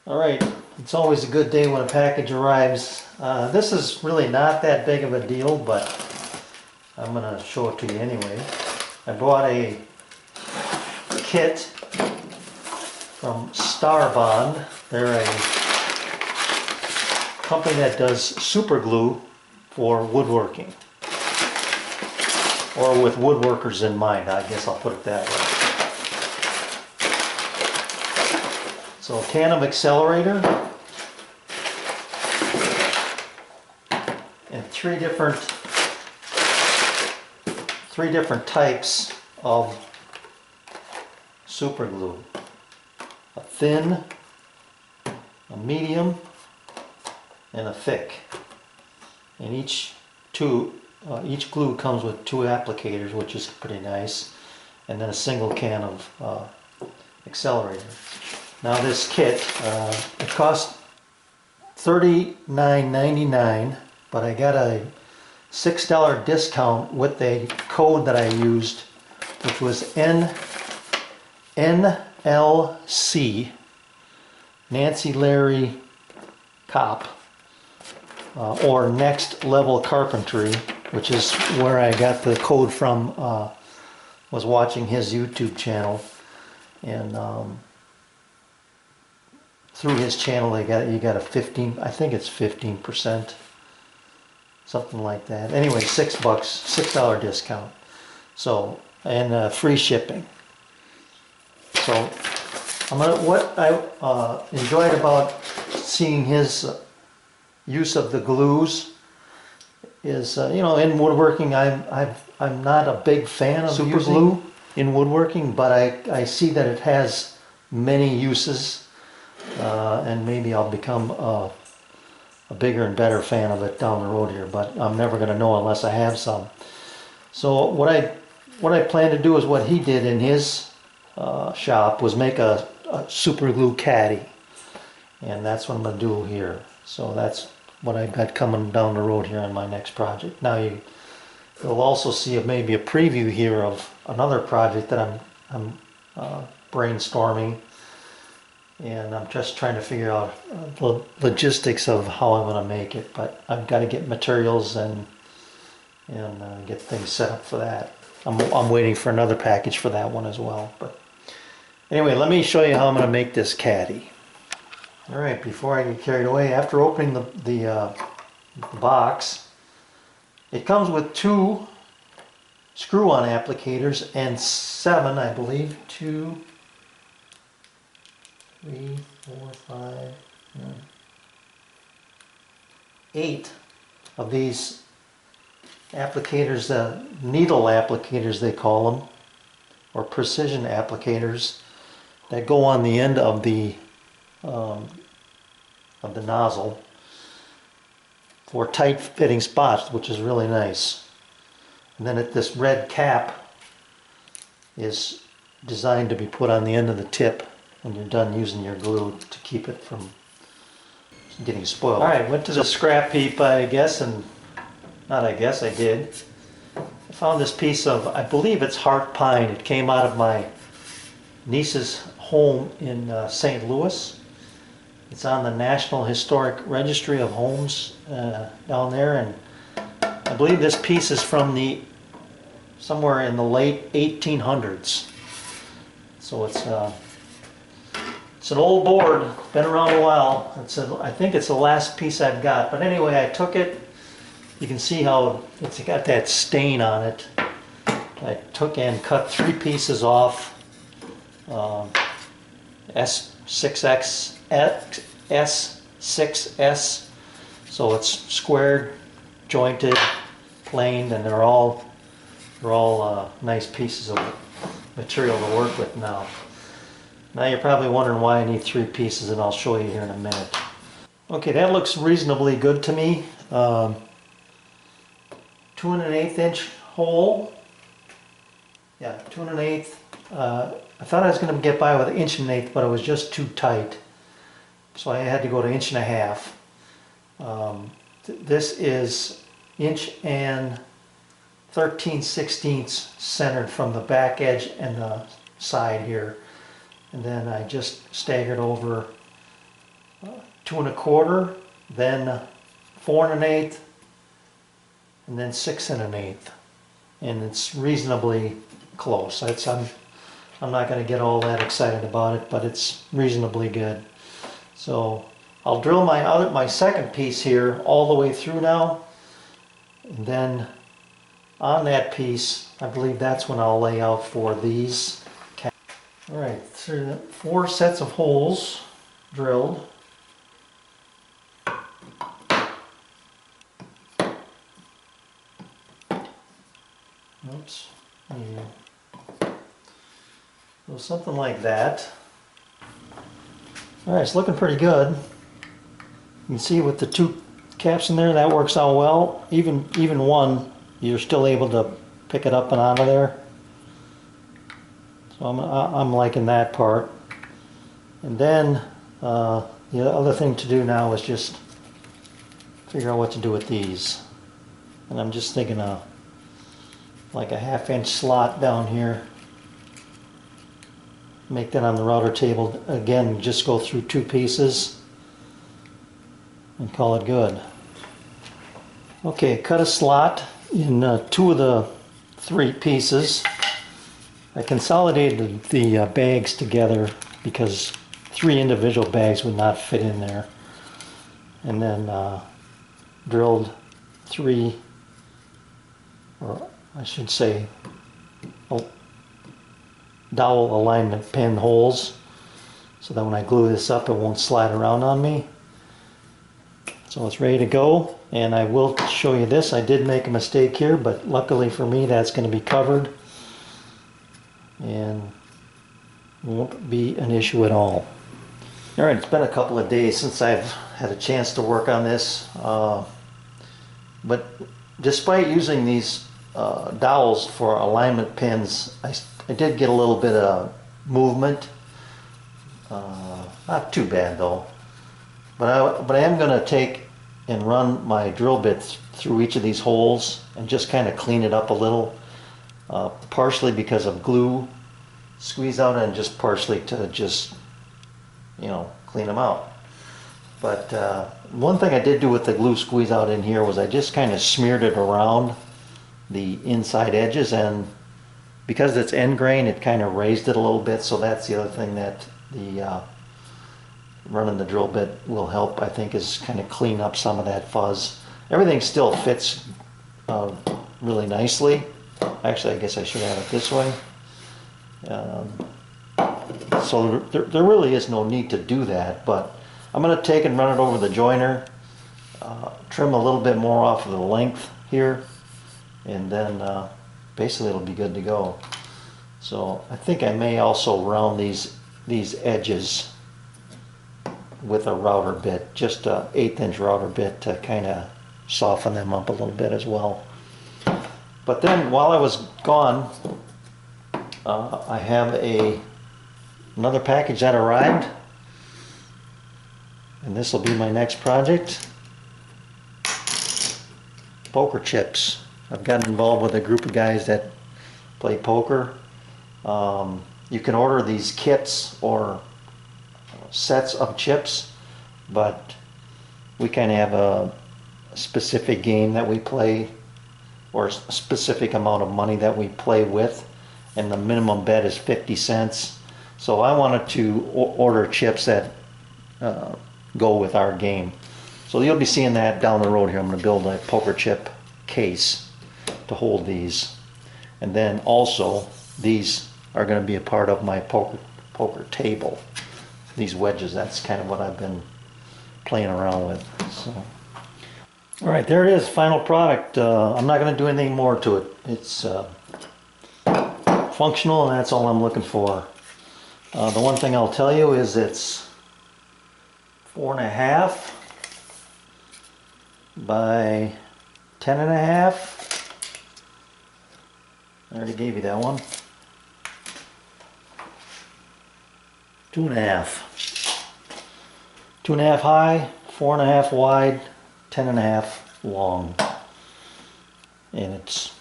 Alright, it's always a good day when a package arrives. This is really not that big of a deal, but I'm going to show it to you anyway. I bought a kit from Starbond. They're a company that does super glue for woodworking. Or with woodworkers in mind, I guess I'll put it that way. So a can of accelerator and three different types of super glue. A thin, a medium, and a thick. And each glue comes with 2 applicators, which is pretty nice, and then a single can of accelerator. Now this kit, it cost $39.99, but I got a $6 discount with a code that I used, which was NLC, Nancy Larry Cop, or Next Level Carpentry, which is where I got the code from. Was watching his YouTube channel, and through his channel you got a 15, I think it's 15%, something like that. Anyway, $6, $6 discount. So, and free shipping. So what I enjoyed about seeing his use of the glues is, you know, in woodworking I'm not a big fan of super glue in woodworking, but I see that it has many uses. And maybe I'll become a bigger and better fan of it down the road here, but I'm never going to know unless I have some. So what I plan to do is what he did in his shop, was make a super glue caddy, and that's what I'm going to do here. So that's what I've got coming down the road here on my next project. Now you'll also see maybe a preview here of another project that I'm brainstorming. And I'm just trying to figure out the logistics of how I'm going to make it, but I've got to get materials and get things set up for that. I'm waiting for another package for that one as well. But anyway, let me show you how I'm going to make this caddy. All right, before I get carried away, after opening the box, it comes with 2 screw-on applicators and 7, I believe, 2, 3, 4, 5, 8 of these applicators, needle applicators they call them, or precision applicators, that go on the end of the nozzle for tight fitting spots, which is really nice. And then this red cap is designed to be put on the end of the tip when you're done using your glue to keep it from getting spoiled. Alright, went to the scrap heap, I guess, and not I guess, I did. I found this piece of, I believe it's heart pine. It came out of my niece's home in St. Louis. It's on the National Historic Registry of Homes down there, and I believe this piece is from somewhere in the late 1800s. So it's an old board, been around a while. I think it's the last piece I've got. But anyway, I took it. You can see how it's got that stain on it. I took and cut 3 pieces off. S6X, S6S. So it's squared, jointed, planed, and they're all nice pieces of material to work with now. Now you're probably wondering why I need 3 pieces, and I'll show you here in a minute. Okay, that looks reasonably good to me. 2 1/8 inch hole. Yeah, 2 1/8. I thought I was going to get by with 1 1/8, but it was just too tight. So I had to go to 1 1/2 inches. This is 1 13/16 centered from the back edge and the side here. And then I just staggered over 2 1/4, then 4 1/8, and then 6 1/8. And it's reasonably close. I'm not going to get all that excited about it, but it's reasonably good. So I'll drill my second piece here all the way through now, and then on that piece, I believe that's when I'll lay out for these. All right, so 4 sets of holes drilled. Oops. Yeah. So something like that. All right, it's looking pretty good. You can see with the 2 caps in there, that works out well. Even one, you're still able to pick it up and out of there. So I'm liking that part. And then the other thing to do now is just figure out what to do with these. And I'm just thinking of like a 1/2 inch slot down here. Make that on the router table. Again, just go through 2 pieces and call it good. Okay, cut a slot in 2 of the 3 pieces. I consolidated the bags together because 3 individual bags would not fit in there. And then drilled 3, or I should say, dowel alignment pin holes, so that when I glue this up it won't slide around on me. So it's ready to go, and I will show you this. I did make a mistake here, but luckily for me that's going to be covered and won't be an issue at all. Alright, it's been a couple of days since I've had a chance to work on this, but despite using these dowels for alignment pins, I did get a little bit of movement. Not too bad though. But I am going to take and run my drill bits through each of these holes and just kind of clean it up a little. Partially because of glue squeeze out, and just partially to just, you know, clean them out. But one thing I did do with the glue squeeze out in here was I just kind of smeared it around the inside edges, and because it's end grain, it kind of raised it a little bit. So that's the other thing that the running the drill bit will help, I think, is kind of clean up some of that fuzz. Everything still fits really nicely. Actually, I guess I should have it this way. So there really is no need to do that, but I'm going to take and run it over the joiner, trim a little bit more off of the length here, and then basically it'll be good to go. So I think I may also round these edges with a router bit, just a 1/8 inch router bit, to kind of soften them up a little bit as well. But then while I was gone, I have another package that arrived, and this will be my next project. Poker chips. I've gotten involved with a group of guys that play poker. You can order these kits or sets of chips, but we kind of have a specific game that we play, or a specific amount of money that we play with, and the minimum bet is 50 cents. So I wanted to order chips that go with our game. So you'll be seeing that down the road here. I'm going to build a poker chip case to hold these. And then also these are going to be a part of my poker table. These wedges, that's kind of what I've been playing around with. So, all right, there it is, final product. I'm not going to do anything more to it. It's functional, and that's all I'm looking for. The one thing I'll tell you is it's 4.5 by 10.5. I already gave you that one. 2.5. 2.5 high, 4.5 wide, 10.5 long. And it's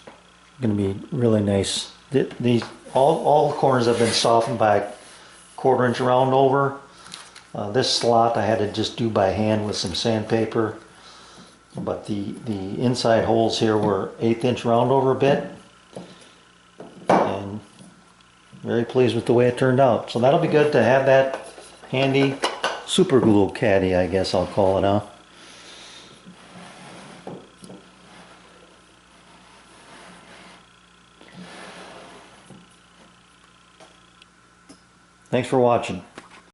going to be really nice. These all the corners have been softened by a 1/4 inch round over. This slot I had to just do by hand with some sandpaper, but the inside holes here were 1/8 inch round over bit, and very pleased with the way it turned out. So that'll be good to have that handy. Super glue caddy, I guess I'll call it, huh? Thanks for watching.